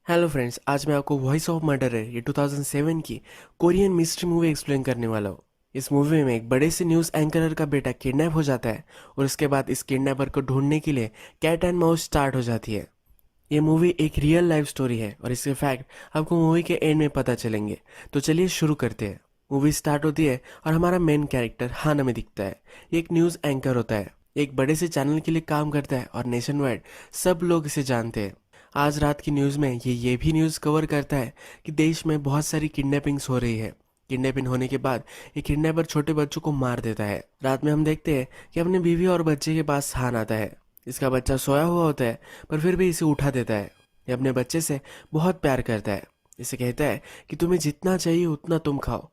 Hello friends, आज मैं आपको वॉइस ऑफ मर्डर है ये 2007 की कोरियन मिस्ट्री मूवी एक्सप्लेन करने वाला हूँ। इस मूवी में एक बड़े से न्यूज़ एंकरर का बेटा किडनैप हो जाता है और उसके बाद इस किडनैपर को ढूंढने के लिए कैट एंड माउस स्टार्ट हो जाती है। ये मूवी एक रियल लाइफ स्टोरी है और इसके फैक्ट आपको मूवी के एंड में पता चलेंगे। तो चलिए शुरू करते हैं। मूवी स्टार्ट होती है और हमारा मेन कैरेक्टर हान हमें दिखता है। ये एक न्यूज़ एंकर होता है, एक बड़े से चैनल के लिए काम करता है और नेशन वाइड सब लोग इसे जानते हैं। आज रात की न्यूज़ में ये भी न्यूज़ कवर करता है कि देश में बहुत सारी किडनैपिंग्स हो रही है। किडनैपिंग होने के बाद ये किडनैपर छोटे बच्चों को मार देता है। रात में हम देखते हैं कि अपनी बीवी और बच्चे के पास हान आता है। इसका बच्चा सोया हुआ होता है पर फिर भी इसे उठा देता है। ये अपने बच्चे से बहुत प्यार करता है। इसे कहता है कि तुम्हें जितना चाहिए उतना तुम खाओ।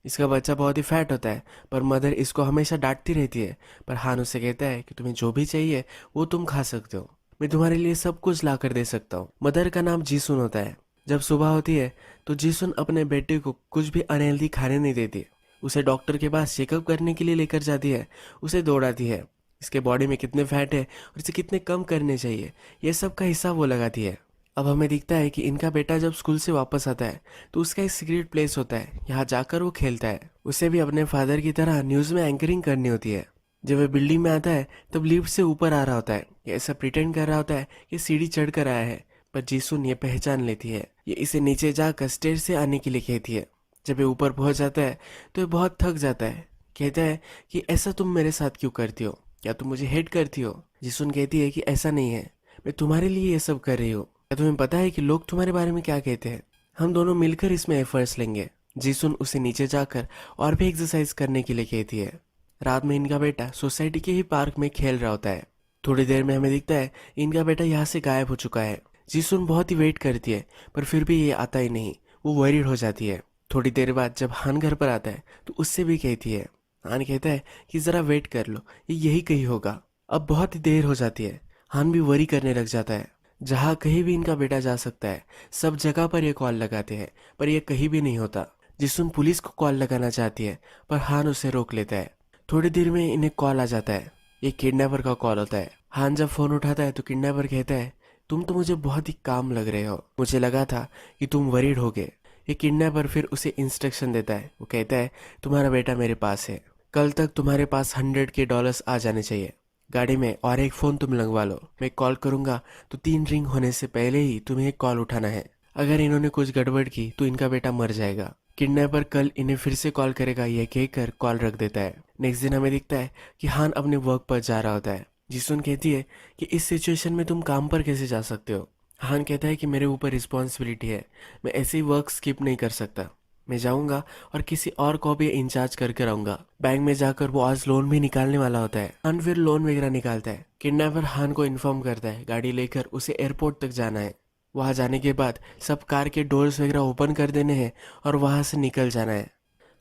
इसका बच्चा बहुत ही फैट होता है पर मदर इसको हमेशा डांटती रहती है। पर हान उससे कहता है कि तुम्हें जो भी चाहिए वो तुम खा सकते हो, मैं तुम्हारे लिए सब कुछ ला कर दे सकता हूँ। मदर का नाम जीसुन होता है। जब सुबह होती है तो जीसुन अपने बेटे को कुछ भी अनहेल्दी खाने नहीं देती। उसे डॉक्टर के पास चेकअप करने के लिए लेकर जाती है, उसे दौड़ाती है। इसके बॉडी में कितने फैट है और इसे कितने कम करने चाहिए ये सब का हिसाब वो लगाती है। अब हमें दिखता है कि इनका बेटा जब स्कूल से वापस आता है तो उसका एक सीक्रेट प्लेस होता है, यहाँ जाकर वो खेलता है। उसे भी अपने फादर की तरह न्यूज़ में एंकरिंग करनी होती है। जब वह बिल्डिंग में आता है तब लिफ्ट से ऊपर आ रहा होता है। ये ऐसा प्रिटेंड कर रहा होता है कि सीढ़ी चढ़ कर आया है, पर जीसुन ये पहचान लेती है। ये इसे नीचे जाकर स्टेयर से आने के लिए कहती है। जब ये ऊपर पहुंच जाता है तो ये बहुत थक जाता है। कहता है कि ऐसा तुम मेरे साथ क्यों करती हो, क्या तुम मुझे हेट करती हो। जीसुन कहती है कि ऐसा नहीं है, मैं तुम्हारे लिए ये सब कर रही हूँ। क्या तुम्हें पता है कि लोग तुम्हारे बारे में क्या कहते हैं। हम दोनों मिलकर इसमें एफर्ट्स लेंगे। जीसुन उसे नीचे जाकर और भी एक्सरसाइज करने के लिए कहती है। रात में इनका बेटा सोसाइटी के ही पार्क में खेल रहा होता है। थोड़ी देर में हमें दिखता है इनका बेटा यहाँ से गायब हो चुका है। जीसुन बहुत ही वेट करती है पर फिर भी ये आता ही नहीं। वो वरीड हो जाती है। थोड़ी देर बाद जब हान घर पर आता है तो उससे भी कहती है। हान कहता है कि जरा वेट कर लो, ये यही कहीं होगा। अब बहुत ही देर हो जाती है। हान भी वरी करने लग जाता है। जहाँ कहीं भी इनका बेटा जा सकता है सब जगह पर ये कॉल लगाते हैं पर यह कहीं भी नहीं होता। जिसुन पुलिस को कॉल लगाना चाहती है पर हान उसे रोक लेता है। थोड़ी देर में इन्हें कॉल आ जाता है। ये किडनैपर का कॉल होता है। हान जब फोन उठाता है तो किडनैपर कहता है, तुम तो मुझे बहुत ही काम लग रहे हो, मुझे लगा था कि तुम वरीड होगे। ये किडनैपर फिर उसे इंस्ट्रक्शन देता है। वो कहता है तुम्हारा बेटा मेरे पास है, कल तक तुम्हारे पास $100 आ जाने चाहिए। गाड़ी में और एक फ़ोन तुम लगवा लो, मैं कॉल करूंगा तो 3 रिंग होने से पहले ही तुम्हें कॉल उठाना है। अगर इन्होंने कुछ गड़बड़ की तो इनका बेटा मर जाएगा। किडनैपर कल इन्हें फिर से कॉल करेगा यह कहकर कॉल रख देता है। नेक्स्ट दिन हमें दिखता है कि हान अपने वर्क पर जा रहा होता है। जिसुन कहती है कि इस सिचुएशन में तुम काम पर कैसे जा सकते हो। हान कहता है कि मेरे ऊपर रिस्पॉन्सिबिलिटी है, मैं ऐसे ही वर्क स्किप नहीं कर सकता। मैं जाऊंगा और किसी और को भी इंचार्ज करके रहूंगा। बैंक में जाकर वो आज लोन भी निकालने वाला होता है। हान फिर लोन वगैरह निकालता है। किडनैपर हान को इन्फॉर्म करता है गाड़ी लेकर उसे एयरपोर्ट तक जाना है। वहां जाने के बाद सब कार के डोर्स वगैरह ओपन कर देने हैं और वहां से निकल जाना है।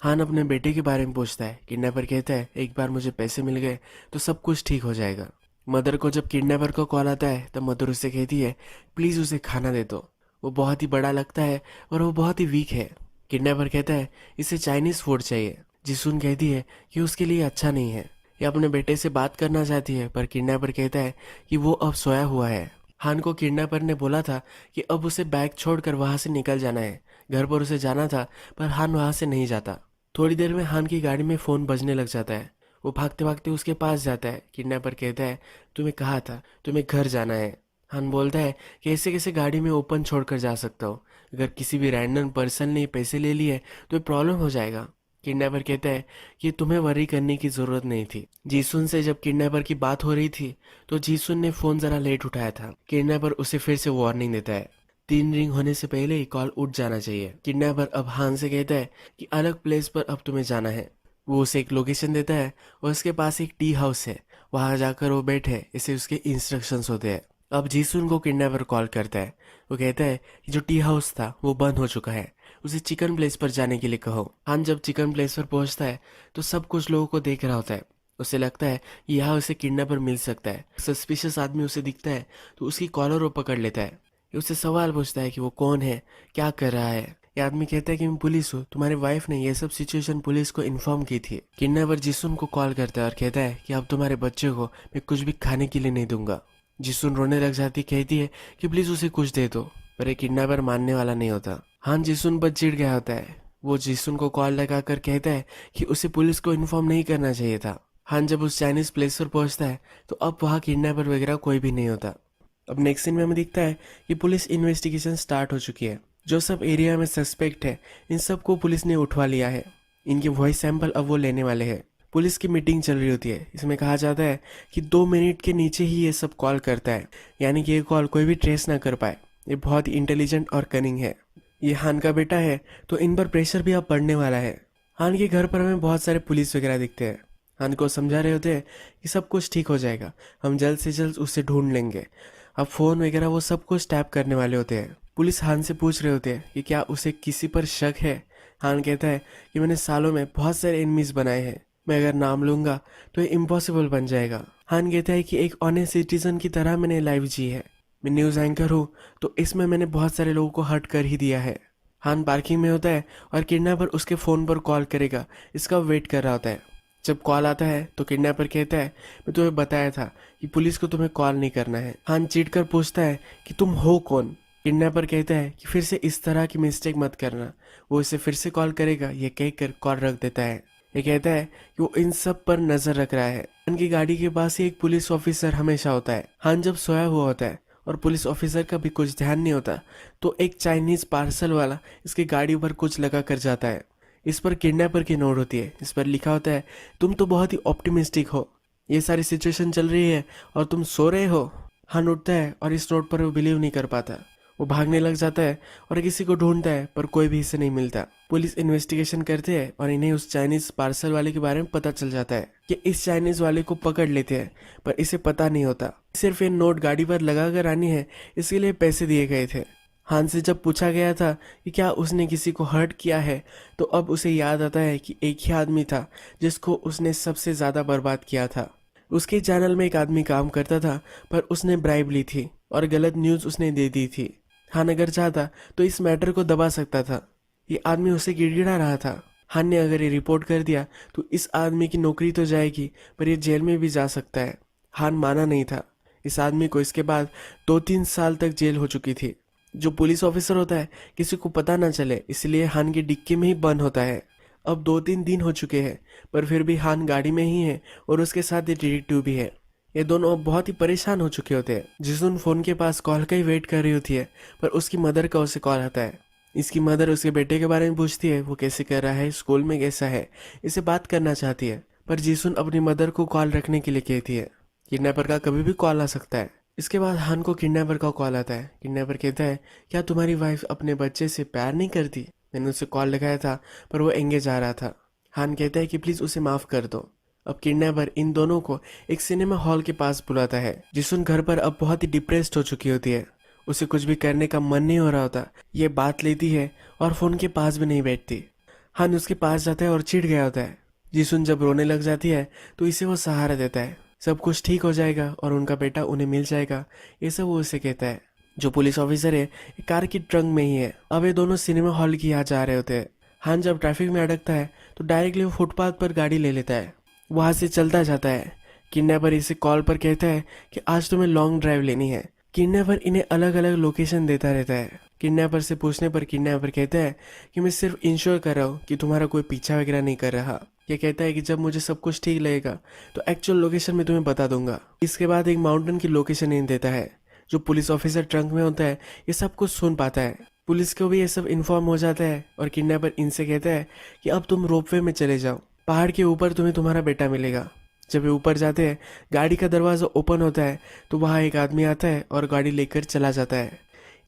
हान अपने बेटे के बारे में पूछता है। किडनैपर कहता है एक बार मुझे पैसे मिल गए तो सब कुछ ठीक हो जाएगा। मदर को जब किडनैपर का कॉल आता है तब मदर उससे कहती है प्लीज उसे खाना दे दो, वो बहुत ही बड़ा लगता है और वो बहुत ही वीक है। किडनैपर कहता है इसे चाइनीज फूड चाहिए। जिसुन कहती है कि उसके लिए अच्छा नहीं है। ये अपने बेटे से बात करना चाहती है पर किडनैपर कहता है कि वो अब सोया हुआ है। हान को किडनैपर ने बोला था कि अब उसे बैग छोड़कर वहां से निकल जाना है, घर पर उसे जाना था, पर हान वहां से नहीं जाता। थोड़ी देर में हान की गाड़ी में फोन बजने लग जाता है। वो भागते भागते उसके पास जाता है। किडनैपर कहता है तुम्हें कहा था तुम्हें घर जाना है। हान बोलता है कि ऐसे कैसे गाड़ी में ओपन छोड़कर जा सकता हूँ, अगर किसी भी रैंडम पर्सन ने पैसे ले लिए तो प्रॉब्लम हो जाएगा। किडनैपर कहता है कि तुम्हें वरी करने की जरूरत नहीं थी। जीसुन से जब किडनैपर की बात हो रही थी तो जीसुन ने फोन जरा लेट उठाया था। किडनैपर उसे फिर से वार्निंग देता है 3 रिंग होने से पहले ही कॉल उठ जाना चाहिए। किडनैपर अब हान से कहता है कि अलग प्लेस पर अब तुम्हें जाना है। वो उसे एक लोकेशन देता है और उसके पास एक टी हाउस है, वहां जाकर वो बैठे, इसे उसके इंस्ट्रक्शंस होते हैं। अब जीसुन को किडनैपर कॉल करता है। वो कहता है कि जो टी हाउस था वो बंद हो चुका है, उसे चिकन प्लेस पर जाने के लिए कहो। हान जब चिकन प्लेस पर पहुंचता है तो सब कुछ लोगों को देख रहा होता है। उसे लगता है कि यहाँ उसे किडनैपर मिल सकता है। सस्पिशियस आदमी उसे दिखता है तो उसकी कॉलर वो पकड़ लेता है। ये उससे सवाल पूछता है कि वो कौन है, क्या कर रहा है। ये आदमी कहता है कि मैं पुलिस हूँ, तुम्हारी वाइफ ने ये सब सिचुएशन पुलिस को इन्फॉर्म की थी। किडनैपर जिसुन को कॉल करता है और कहता है कि अब तुम्हारे बच्चे को मैं कुछ भी खाने के लिए नहीं दूंगा। जिसुन रोने लग जाती, कहती है कि प्लीज उसे कुछ दे दो। पर ये किडनैपर मानने वाला नहीं होता। हान जिसुन पर चिढ़ गया होता है। वो जिसुन को कॉल लगाकर कहता है कि उसे पुलिस को इन्फॉर्म नहीं करना चाहिए था। हान जब उस चाइनीज प्लेस पर पहुंचता है तो अब वहाँ किडनैपर वगैरह कोई भी नहीं होता। अब नेक्स्ट सीन में हमें दिखता है कि पुलिस इन्वेस्टिगेशन स्टार्ट हो चुकी है। जो सब एरिया में सस्पेक्ट है इन सबको पुलिस ने उठवा लिया है। इनके वॉइस सैंपल अब वो लेने वाले हैं। पुलिस की मीटिंग चल रही होती है। इसमें कहा जाता है कि 2 मिनट के नीचे ही ये सब कॉल करता है, यानी कि ये कॉल कोई भी ट्रेस ना कर पाए। ये बहुत ही इंटेलिजेंट और कनिंग है। ये हान का बेटा है तो इन पर प्रेशर भी अब पड़ने वाला है। हान के घर पर हमें बहुत सारे पुलिस वगैरह दिखते हैं। हान को समझा रहे होते हैं कि सब कुछ ठीक हो जाएगा, हम जल्द से जल्द उसे ढूंढ लेंगे। अब फोन वगैरह वो सब कुछ टैप करने वाले होते हैं। पुलिस हान से पूछ रहे होते हैं कि क्या उसे किसी पर शक है। हान कहता है कि मैंने सालों में बहुत सारे एनिमीज बनाए हैं, मैं अगर नाम लूंगा तो ये इम्पॉसिबल बन जाएगा। हान कहता है कि एक ऑनेस्ट सिटीजन की तरह मैंने लाइफ जी है, मैं न्यूज़ एंकर हूँ तो इसमें मैंने बहुत सारे लोगों को हर्ट कर ही दिया है। हान पार्किंग में होता है और किडनैपर उसके फ़ोन पर कॉल करेगा, इसका वेट कर रहा होता है। जब कॉल आता है तो किडनैपर कहता है मैं तुम्हें बताया था कि पुलिस को तुम्हें कॉल नहीं करना है। हान चीट कर पूछता है कि तुम हो कौन। किडनैपर कहता है कि फिर से इस तरह की मिस्टेक मत करना। वो इसे फिर से कॉल करेगा ये कहकर कॉल रख देता है। ये कहता है कि वो इन सब पर नजर रख रहा है। हान की गाड़ी के पास ही एक पुलिस ऑफिसर हमेशा होता है। हान जब सोया हुआ होता है और पुलिस ऑफिसर का भी कुछ ध्यान नहीं होता तो एक चाइनीज पार्सल वाला इसकी गाड़ी पर कुछ लगा कर जाता है। इस पर किडनैपर की नोट होती है। इस पर लिखा होता है तुम तो बहुत ही ऑप्टिमिस्टिक हो, ये सारी सिचुएशन चल रही है और तुम सो रहे हो। हान उठता है और इस नोट पर वो बिलीव नहीं कर पाता। वो भागने लग जाता है और किसी को ढूंढता है पर कोई भी इसे नहीं मिलता। पुलिस इन्वेस्टिगेशन करते हैं और इन्हें उस चाइनीज पार्सल वाले के बारे में पता चल जाता है कि इस चाइनीज वाले को पकड़ लेते हैं, पर इसे पता नहीं होता सिर्फ ये नोट गाड़ी पर लगा कर आनी है, इसके लिए पैसे दिए गए थे। हान से जब पूछा गया था कि क्या उसने किसी को हर्ट किया है तो अब उसे याद आता है कि एक ही आदमी था जिसको उसने सबसे ज़्यादा बर्बाद किया था। उसके चैनल में एक आदमी काम करता था पर उसने ब्राइब ली थी और गलत न्यूज़ उसने दे दी थी। हान अगर चाहता तो इस मैटर को दबा सकता था। ये आदमी उसे गिड़गिड़ा रहा था। हान ने अगर ये रिपोर्ट कर दिया तो इस आदमी की नौकरी तो जाएगी पर ये जेल में भी जा सकता है। हान माना नहीं था। इस आदमी को इसके बाद 2-3 साल तक जेल हो चुकी थी। जो पुलिस ऑफिसर होता है किसी को पता ना चले इसलिए हान की डिक्की में ही बंद होता है। अब 2-3 दिन हो चुके हैं पर फिर भी हान गाड़ी में ही है और उसके साथ ये डिटेक्टिव भी है। ये दोनों अब बहुत ही परेशान हो चुके होते हैं। जिसुन फोन के पास कॉल का ही वेट कर रही होती है पर उसकी मदर का उसे कॉल आता है। इसकी मदर उसके बेटे के बारे में पूछती है, वो कैसे कर रहा है, स्कूल में कैसा है, इसे बात करना चाहती है। पर जिसुन अपनी मदर को कॉल रखने के लिए कहती है। किडनैपर का कभी भी कॉल आ सकता है। इसके बाद हान को किडनैपर का कॉल आता है। किडनैपर कहता है क्या तुम्हारी वाइफ अपने बच्चे से प्यार नहीं करती, मैंने उसे कॉल लगाया था पर वो एंगेज आ रहा था। हान कहता है कि प्लीज उसे माफ कर दो। अब किडनैपर इन दोनों को एक सिनेमा हॉल के पास बुलाता है। जिसुन घर पर अब बहुत ही डिप्रेस्ड हो चुकी होती है, उसे कुछ भी करने का मन नहीं हो रहा होता। ये बात लेती है और फोन के पास भी नहीं बैठती। हान उसके पास जाता है और चिढ़ गया होता है। जिसुन जब रोने लग जाती है तो इसे वो सहारा देता है, सब कुछ ठीक हो जाएगा और उनका बेटा उन्हें मिल जाएगा, ये सब वो उसे कहता है। जो पुलिस ऑफिसर है कार की ट्रंक में ही है। अब ये दोनों सिनेमा हॉल की यहाँ जा रहे होते हैं। हान जब ट्रैफिक में अटकता है तो डायरेक्टली वो फुटपाथ पर गाड़ी ले लेता है, वहां से चलता जाता है। किडनैपर इसे कॉल पर कहता है कि आज तुम्हें लॉन्ग ड्राइव लेनी है। किडनैपर इन्हें अलग अलग लोकेशन देता रहता है। किडनैपर से पूछने पर किडनैपर कहता है कि मैं सिर्फ इंश्योर कर रहा हूँ कि तुम्हारा कोई पीछा वगैरह नहीं कर रहा। ये कहता है कि जब मुझे सब कुछ ठीक लगेगा तो एक्चुअल लोकेशन में तुम्हें बता दूंगा। इसके बाद एक माउंटेन की लोकेशन इन देता है। जो पुलिस ऑफिसर ट्रंक में होता है ये सब कुछ सुन पाता है। पुलिस को भी ये सब इन्फॉर्म हो जाता है और किडनैपर इनसे कहता है कि अब तुम रोपवे में चले जाओ, पहाड़ के ऊपर तुम्हें तुम्हारा बेटा मिलेगा। जब वे ऊपर जाते हैं गाड़ी का दरवाजा ओपन होता है तो वहाँ एक आदमी आता है और गाड़ी लेकर चला जाता है।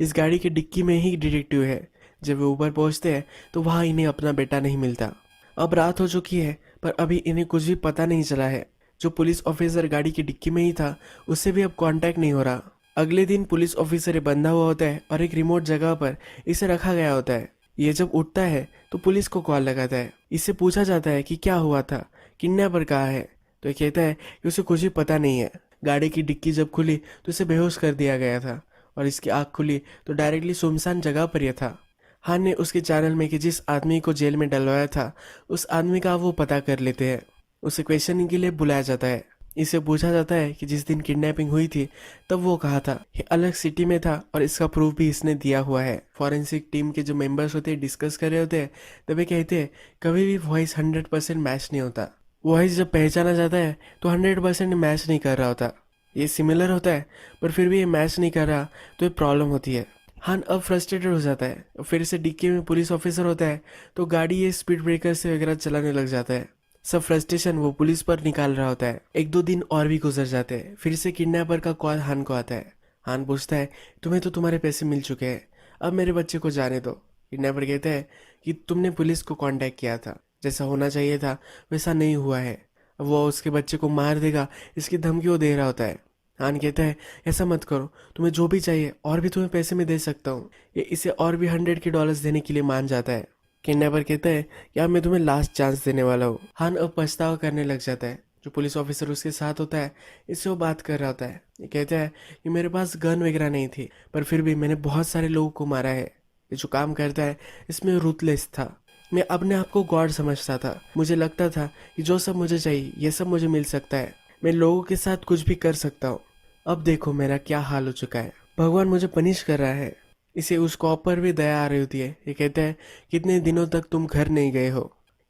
इस गाड़ी की डिक्की में ही डिटेक्टिव है। जब वे ऊपर पहुँचते हैं तो वहाँ इन्हें अपना बेटा नहीं मिलता। अब रात हो चुकी है पर अभी इन्हें कुछ भी पता नहीं चला है। जो पुलिस ऑफिसर गाड़ी की डिक्की में ही था उससे भी अब कांटेक्ट नहीं हो रहा। अगले दिन पुलिस ऑफिसर बंधा हुआ होता है और एक रिमोट जगह पर इसे रखा गया होता है। ये जब उठता है तो पुलिस को कॉल लगाता है। इससे पूछा जाता है कि क्या हुआ था, किडनैपर कहाँ है। तो ये कहता है कि उसे कुछ भी पता नहीं है। गाड़ी की डिक्की जब खुली तो इसे बेहोश कर दिया गया था और इसकी आँख खुली तो डायरेक्टली सुनसान जगह पर यह था। हान ने उसके चैनल में कि जिस आदमी को जेल में डलवाया था उस आदमी का वो पता कर लेते हैं। उसे क्वेश्चनिंग के लिए बुलाया जाता है। इसे पूछा जाता है कि जिस दिन किडनैपिंग हुई थी तब वो कहाँ था। ये अलग सिटी में था और इसका प्रूफ भी इसने दिया हुआ है। फॉरेंसिक टीम के जो मेंबर्स होते हैं डिस्कस कर रहे होते हैं, तभी कहते हैं कभी भी वॉइस 100% मैच नहीं होता। वॉइस जब पहचाना जाता है तो 100% मैच नहीं कर रहा होता। ये सिमिलर होता है पर फिर भी ये मैच नहीं कर रहा, तो ये प्रॉब्लम होती है। हान अब फ्रस्ट्रेटेड हो जाता है। फिर से डीके में पुलिस ऑफिसर होता है तो गाड़ी ये स्पीड ब्रेकर से वगैरह चलाने लग जाता है। सब फ्रस्ट्रेशन वो पुलिस पर निकाल रहा होता है। एक दो दिन और भी गुजर जाते हैं। फिर से किडनैपर का कॉल हान को आता है। हान पूछता है तुम्हें तो तुम्हारे पैसे मिल चुके हैं, अब मेरे बच्चे को जाने दो। किडनैपर कहता है कि तुमने पुलिस को कांटेक्ट किया था, जैसा होना चाहिए था वैसा नहीं हुआ है। अब वो उसके बच्चे को मार देगा इसकी धमकी वो दे रहा होता है। हान कहता है ऐसा मत करो, तुम्हें जो भी चाहिए और भी तुम्हें पैसे में दे सकता हूँ। ये इसे और भी $100 देने के लिए मान जाता है। किडनैपर कहता है यार मैं तुम्हें लास्ट चांस देने वाला हूँ। हान अब पछतावा करने लग जाता है। जो पुलिस ऑफिसर उसके साथ होता है इससे वो बात कर रहा होता है। ये कहता है कि मेरे पास गन वगैरह नहीं थी, पर फिर भी मैंने बहुत सारे लोगों को मारा है। ये जो काम करता है इसमें रूथलेस था। मैं अपने आप को गॉड समझता था। मुझे लगता था कि जो सब मुझे चाहिए ये सब मुझे मिल सकता है। मैं लोगों के साथ कुछ भी कर सकता हूँ। अब देखो मेरा क्या हाल हो चुका है। भगवान मुझे पनिश कर रहा है। इसे उस कॉप पर भी दया आ रही होती है। ये कहता है कितने दिनों तक तुम घर नहीं गए हो।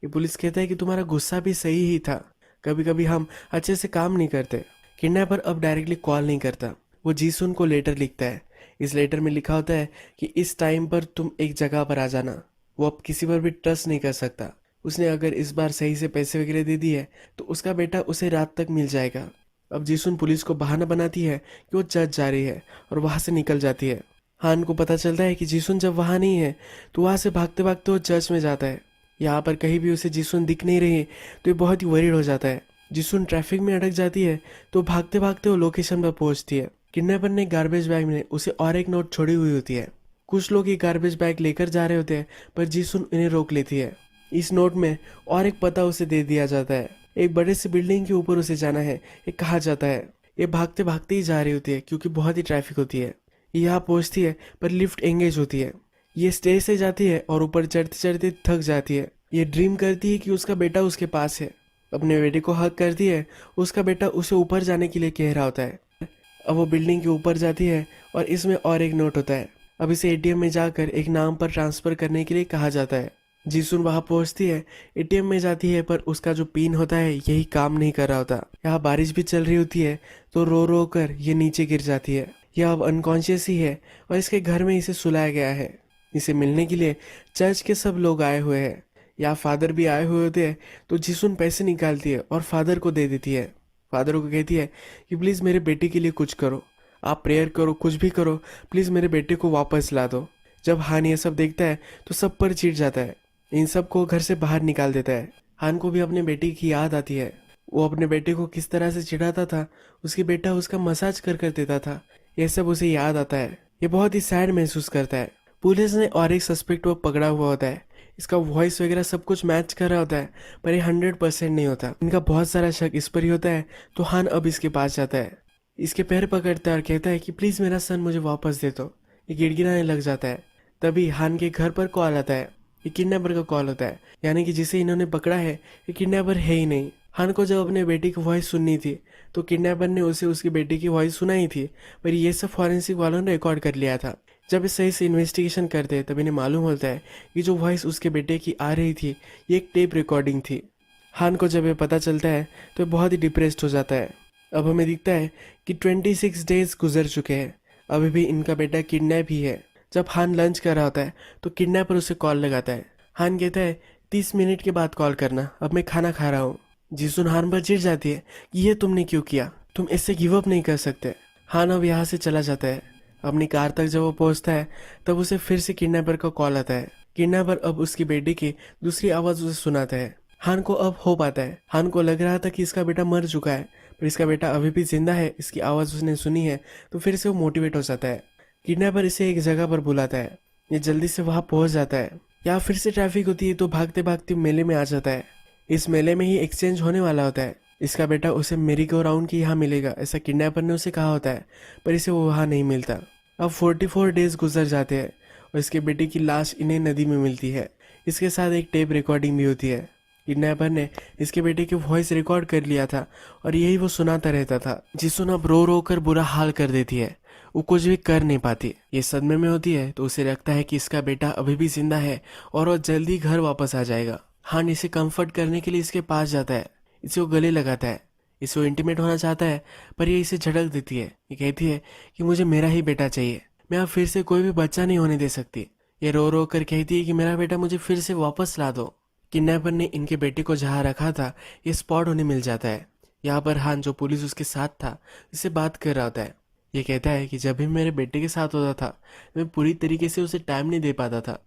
ये पुलिस कहता है कि तुम्हारा गुस्सा भी सही ही था, कभी कभी हम अच्छे से काम नहीं करते। किडनैपर अब डायरेक्टली कॉल नहीं करता, वो जीसुन को लेटर लिखता है। इस लेटर में लिखा होता है कि इस टाइम पर तुम एक जगह पर आ जाना। वो अब किसी पर भी ट्रस्ट नहीं कर सकता। उसने अगर इस बार सही से पैसे वगैरह दे दिए तो उसका बेटा उसे रात तक मिल जाएगा। अब जीसुन पुलिस को बहाना बनाती है कि वो चर्च जा रही है और वहां से निकल जाती है। हान को पता चलता है कि जीसुन जब वहां नहीं है तो वहां से भागते भागते वो चर्च में जाता है। यहाँ पर कहीं भी उसे जीसुन दिख नहीं रही तो ये बहुत ही वरीड हो जाता है। जीसुन ट्रैफिक में अटक जाती है तो भागते भागते वो लोकेशन पर पहुंचती है। किडनैपर ने गार्बेज बैग में उसे और एक नोट छोड़ी हुई होती है। कुछ लोग ये गार्बेज बैग लेकर जा रहे होते हैं पर जीसुन इन्हें रोक लेती है। इस नोट में और एक पता उसे दे दिया जाता है। एक बड़े से बिल्डिंग के ऊपर उसे जाना है, ये कहा जाता है। ये भागते भागते ही जा रही होती है क्योंकि बहुत ही ट्रैफिक होती है। ये यहाँ पहुंचती है पर लिफ्ट एंगेज होती है। ये स्टेज से जाती है और ऊपर चढ़ते चढ़ते थक जाती है। ये ड्रीम करती है कि उसका बेटा उसके पास है। अपने बेटे को हक करती है। उसका बेटा उसे ऊपर जाने के लिए कह रहा होता है। अब वो बिल्डिंग के ऊपर जाती है और इसमें और एक नोट होता है। अब इसे एटीएम में जाकर एक नाम पर ट्रांसफर करने के लिए कहा जाता है। जीसुन वहां पहुंचती है, एटीएम में जाती है पर उसका जो पिन होता है यही काम नहीं कर रहा होता। यहाँ बारिश भी चल रही होती है तो रो रो कर ये नीचे गिर जाती है। यह अब अनकॉन्शियस ही है और इसके घर में इसे सुलाया गया है। इसे मिलने के लिए चर्च के सब लोग आए हुए हैं। यहाँ फादर भी आए हुए होते हैं तो जीसुन पैसे निकालती है और फादर को दे देती है। फादर को कहती है कि प्लीज़ मेरे बेटे के लिए कुछ करो, आप प्रेयर करो, कुछ भी करो, प्लीज़ मेरे बेटे को वापस ला दो। जब हान ये सब देखता है तो सब पर चिढ़ जाता है। इन सब को घर से बाहर निकाल देता है। हान को भी अपने बेटे की याद आती है। वो अपने बेटे को किस तरह से चिढ़ाता था, उसकी बेटा उसका मसाज कर कर देता था, यह सब उसे याद आता है। ये बहुत ही सैड महसूस करता है। पुलिस ने और एक सस्पेक्ट वो पकड़ा हुआ होता है। इसका वॉइस वगैरह सब कुछ मैच कर रहा होता है पर ये 100% नहीं होता। इनका बहुत सारा शक इस पर ही होता है तो हान अब इसके पास जाता है। इसके पैर पकड़ता है और कहता है कि प्लीज़ मेरा सन मुझे वापस दे दो। ये गिड़गिड़ाने लग जाता है। तभी हान के घर पर कॉल आता है। ये किडनैपर का कॉल होता है, यानी कि जिसे इन्होंने पकड़ा है ये किडनैपर है ही नहीं। हान को जब अपने बेटे की वॉइस सुननी थी तो किडनैपर ने उसे उसकी बेटी की वॉइस सुनाई थी, पर ये सब फॉरेंसिक वालों ने रिकॉर्ड कर लिया था। जब इस सही से इन्वेस्टिगेशन करते तब इन्हें मालूम होता है कि जो वॉइस उसके बेटे की आ रही थी ये एक टेप रिकॉर्डिंग थी। हान को जब ये पता चलता है तो बहुत ही डिप्रेस्ड हो जाता है। अब हमें दिखता है कि 26 डेज गुजर चुके हैं, अभी भी इनका बेटा किडनैप ही है। जब हान लंच कर रहा होता है तो किडनैपर उसे कॉल लगाता है। हान कहता है 30 मिनट के बाद कॉल करना, अब मैं खाना खा रहा हूँ। जीसुन हान पर चिढ़ जाती है कि ये तुमने क्यों किया, तुम इससे गिव अप नहीं कर सकते। हान अब यहाँ से चला जाता है। अपनी कार तक जब वो पहुँचता है तब उसे फिर से किडनैपर का कॉल आता है। किडनैपर अब उसकी बेटी की दूसरी आवाज़ उसे सुनाता है। हान को अब होप आता है। हान को लग रहा था कि इसका बेटा मर चुका है पर इसका बेटा अभी भी जिंदा है, इसकी आवाज़ उसने सुनी है तो फिर से वो मोटिवेट हो जाता है। किडनैपर इसे एक जगह पर बुलाता है। ये जल्दी से वहां पहुंच जाता है। यहाँ फिर से ट्रैफिक होती है तो भागते भागते मेले में आ जाता है। इस मेले में ही एक्सचेंज होने वाला होता है। इसका बेटा उसे मेरी गो राउंड की यहाँ मिलेगा ऐसा किडनैपर ने उसे कहा होता है, पर इसे वो वहाँ नहीं मिलता। अब 44 डेज गुजर जाते हैं और इसके बेटे की लाश इन्हें नदी में मिलती है। इसके साथ एक टेप रिकॉर्डिंग भी होती है। किडनैपर ने इसके बेटे की वॉइस रिकॉर्ड कर लिया था और यही वो सुनाता रहता था। जिसुन अब रो रो कर बुरा हाल कर देती है, वो कुछ भी कर नहीं पाती। ये सदमे में होती है तो उसे लगता है कि इसका बेटा अभी भी जिंदा है और वो जल्दी घर वापस आ जाएगा। हान इसे कंफर्ट करने के लिए इसके पास जाता है, इसे वो गले लगाता है, इसे वो इंटीमेट होना चाहता है, पर ये इसे झटक देती है। ये कहती है कि मुझे मेरा ही बेटा चाहिए, मैं अब फिर से कोई भी बच्चा नहीं होने दे सकती। ये रो रो कर कहती है कि मेरा बेटा मुझे फिर से वापस ला दो। किडनैपर ने इनके बेटे को जहाँ रखा था ये स्पॉट उन्हें मिल जाता है। यहाँ पर हान, जो पुलिस उसके साथ था, इससे बात कर रहा होता है। ये कहता है कि जब भी मेरे बेटे के साथ होता था मैं पूरी तरीके से उसे टाइम नहीं दे पाता था।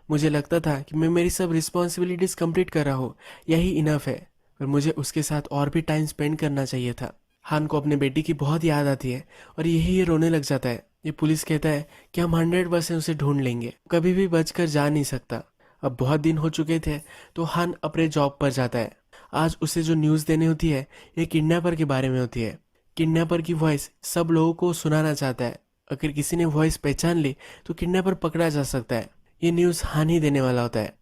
मुझे लगता था कि मैं मेरी सब रिस्पॉन्सिबिलिटीज कंप्लीट कर रहा हूँ, यही इनफ है, पर मुझे उसके साथ और भी टाइम स्पेंड करना चाहिए था। हान को अपने बेटी की बहुत याद आती है और यही ये रोने लग जाता है। ये पुलिस कहता है कि हम 100% उसे ढूंढ लेंगे, कभी भी बचकर जा नहीं सकता। अब बहुत दिन हो चुके थे तो हान अपने जॉब पर जाता है। आज उसे जो न्यूज़ देनी होती है ये किडनैपर के बारे में होती है। किडनैपर की वॉइस सब लोगों को सुनाना चाहता है। अगर किसी ने वॉइस पहचान ली तो किडनैपर पकड़ा जा सकता है। ये न्यूज़ हान ही देने वाला होता है।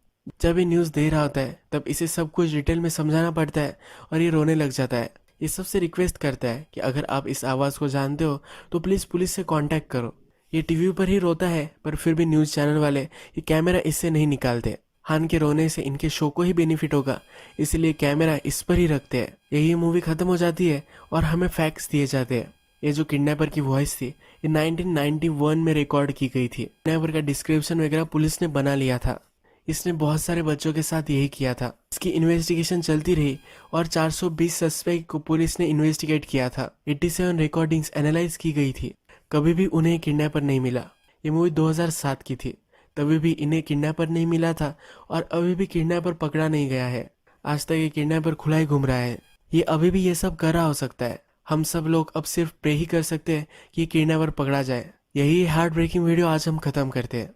जब ये न्यूज़ दे रहा होता है तब इसे सब कुछ डिटेल में समझाना पड़ता है और ये रोने लग जाता है। ये सबसे रिक्वेस्ट करता है कि अगर आप इस आवाज़ को जानते हो तो प्लीज़ पुलिस से कांटेक्ट करो। ये टीवी पर ही रोता है, पर फिर भी न्यूज़ चैनल वाले ये कैमरा इससे नहीं निकालते। हान के रोने से इनके शो को ही बेनिफिट होगा, इसलिए कैमरा इस पर ही रखते हैं। यही मूवी खत्म हो जाती है और हमें फैक्ट्स दिए जाते हैं। ये जो किडनैपर की वॉइस थी ये 1991 में रिकॉर्ड की गई थी। किडनैपर का डिस्क्रिप्शन वगैरह पुलिस ने बना लिया था। इसने बहुत सारे बच्चों के साथ यही किया था। इसकी इन्वेस्टिगेशन चलती रही और 420 सस्पेक्ट को पुलिस ने इन्वेस्टिगेट किया था। 87 रिकॉर्डिंग्स एनालाइज की गई थी, कभी भी उन्हें किडनैपर नहीं मिला। ये मूवी 2007 की थी, तभी भी इन्हें किडनैपर नहीं मिला था और अभी भी किडनैपर पकड़ा नहीं गया है। आज तक ये किडनैपर खुला ही घूम रहा है। ये अभी भी ये सब कर रहा हो सकता है। हम सब लोग अब सिर्फ प्रे ही कर सकते हैं कि ये किडनैपर पकड़ा जाए। यही हार्ट ब्रेकिंग वीडियो आज हम खत्म करते हैं।